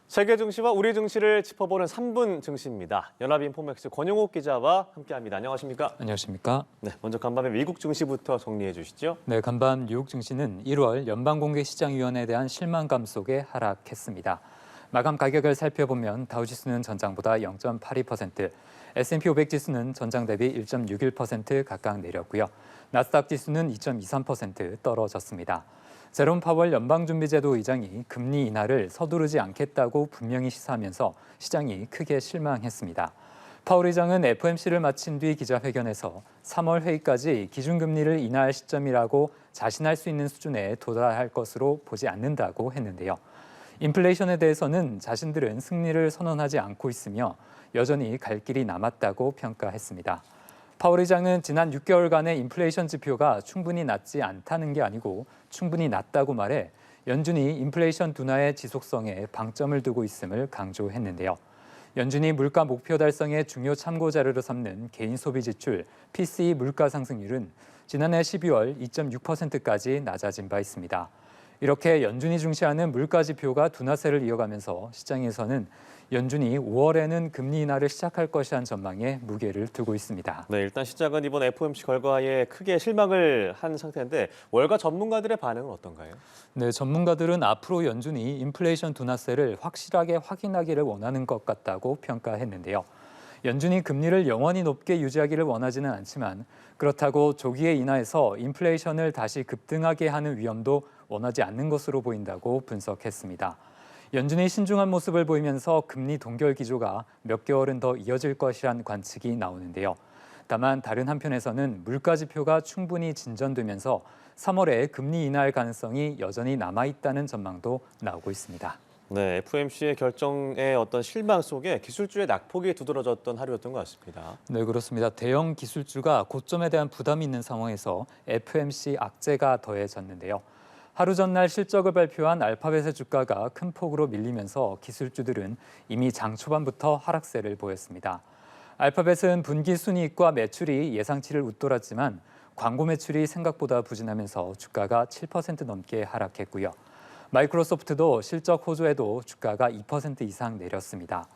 세계 증시와 우리 증시를 짚어보는 3분 증시입니다. 연합인포맥스 권영욱 기자와 함께합니다. 안녕하십니까? 안녕하십니까? 네, 먼저 간밤에 미국 증시부터 정리해 주시죠. 네, 간밤 뉴욕 증시는 1월 연방공개시장위원회에 대한 실망감 속에 하락했습니다. 마감 가격을 살펴보면 다우지수는 전장보다 0.82%, S&P 500 지수는 전장 대비 1.61% 각각 내렸고요. 나스닥 지수는 2.23% 떨어졌습니다. 제롬 파월 연방준비제도 의장이 금리 인하를 서두르지 않겠다고 분명히 시사하면서 시장이 크게 실망했습니다. 파월 의장은 FOMC를 마친 뒤 기자회견에서 3월 회의까지 기준금리를 인하할 시점이라고 자신할 수 있는 수준에 도달할 것으로 보지 않는다고 했는데요. 인플레이션에 대해서는 자신들은 승리를 선언하지 않고 있으며 여전히 갈 길이 남았다고 평가했습니다. 파월 의장은 지난 6개월간의 인플레이션 지표가 충분히 낮지 않다는 게 아니고 충분히 낮다고 말해 연준이 인플레이션 둔화의 지속성에 방점을 두고 있음을 강조했는데요. 연준이 물가 목표 달성의 중요 참고 자료로 삼는 개인 소비 지출 PCE 물가 상승률은 지난해 12월 2.6%까지 낮아진 바 있습니다. 이렇게 연준이 중시하는 물가 지표가 둔화세를 이어가면서 시장에서는 연준이 5월에는 금리 인하를 시작할 것이라는 전망에 무게를 두고 있습니다. 네, 일단 시장은 이번 FOMC 결과에 크게 실망을 한 상태인데 월가 전문가들의 반응은 어떤가요? 네, 전문가들은 앞으로 연준이 인플레이션 둔화세를 확실하게 확인하기를 원하는 것 같다고 평가했는데요. 연준이 금리를 영원히 높게 유지하기를 원하지는 않지만 그렇다고 조기에 인하해서 인플레이션을 다시 급등하게 하는 위험도 원하지 않는 것으로 보인다고 분석했습니다. 연준이 신중한 모습을 보이면서 금리 동결 기조가 몇 개월은 더 이어질 것이란 관측이 나오는데요. 다만 다른 한편에서는 물가 지표가 충분히 진전되면서 3월에 금리 인하할 가능성이 여전히 남아있다는 전망도 나오고 있습니다. 네, FOMC의 결정의 어떤 실망 속에 기술주의 낙폭이 두드러졌던 하루였던 것 같습니다. 네, 그렇습니다. 대형 기술주가 고점에 대한 부담이 있는 상황에서 FOMC 악재가 더해졌는데요. 하루 전날 실적을 발표한 알파벳의 주가가 큰 폭으로 밀리면서 기술주들은 이미 장 초반부터 하락세를 보였습니다. 알파벳은 분기 순이익과 매출이 예상치를 웃돌았지만 광고 매출이 생각보다 부진하면서 주가가 7% 넘게 하락했고요. 마이크로소프트도 실적 호조에도 주가가 2% 이상 내렸습니다.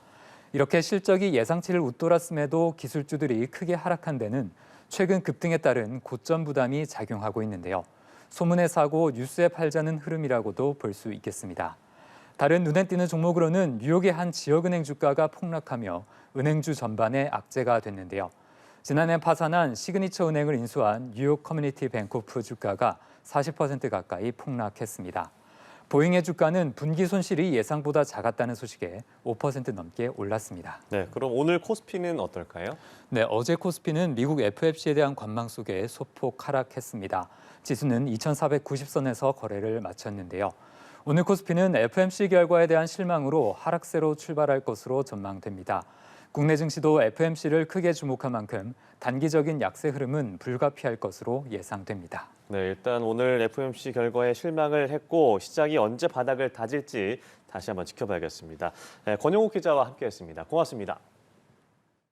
이렇게 실적이 예상치를 웃돌았음에도 기술주들이 크게 하락한 데는 최근 급등에 따른 고점 부담이 작용하고 있는데요. 소문에 사고 뉴스에 팔자는 흐름이라고도 볼 수 있겠습니다. 다른 눈에 띄는 종목으로는 뉴욕의 한 지역은행 주가가 폭락하며 은행주 전반에 악재가 됐는데요. 지난해 파산한 시그니처 은행을 인수한 뉴욕 커뮤니티 뱅코프 주가가 40% 가까이 폭락했습니다. 보잉의 주가는 분기 손실이 예상보다 작았다는 소식에 5% 넘게 올랐습니다. 네, 그럼 오늘 코스피는 어떨까요? 네, 어제 코스피는 미국 FOMC에 대한 관망 속에 소폭 하락했습니다. 지수는 2,490선에서 거래를 마쳤는데요. 오늘 코스피는 FOMC 결과에 대한 실망으로 하락세로 출발할 것으로 전망됩니다. 국내 증시도 FOMC를 크게 주목한 만큼 단기적인 약세 흐름은 불가피할 것으로 예상됩니다. 네, 일단 오늘 FOMC 결과에 실망을 했고 시장이 언제 바닥을 다질지 다시 한번 지켜봐야겠습니다. 네, 권영욱 기자와 함께했습니다. 고맙습니다.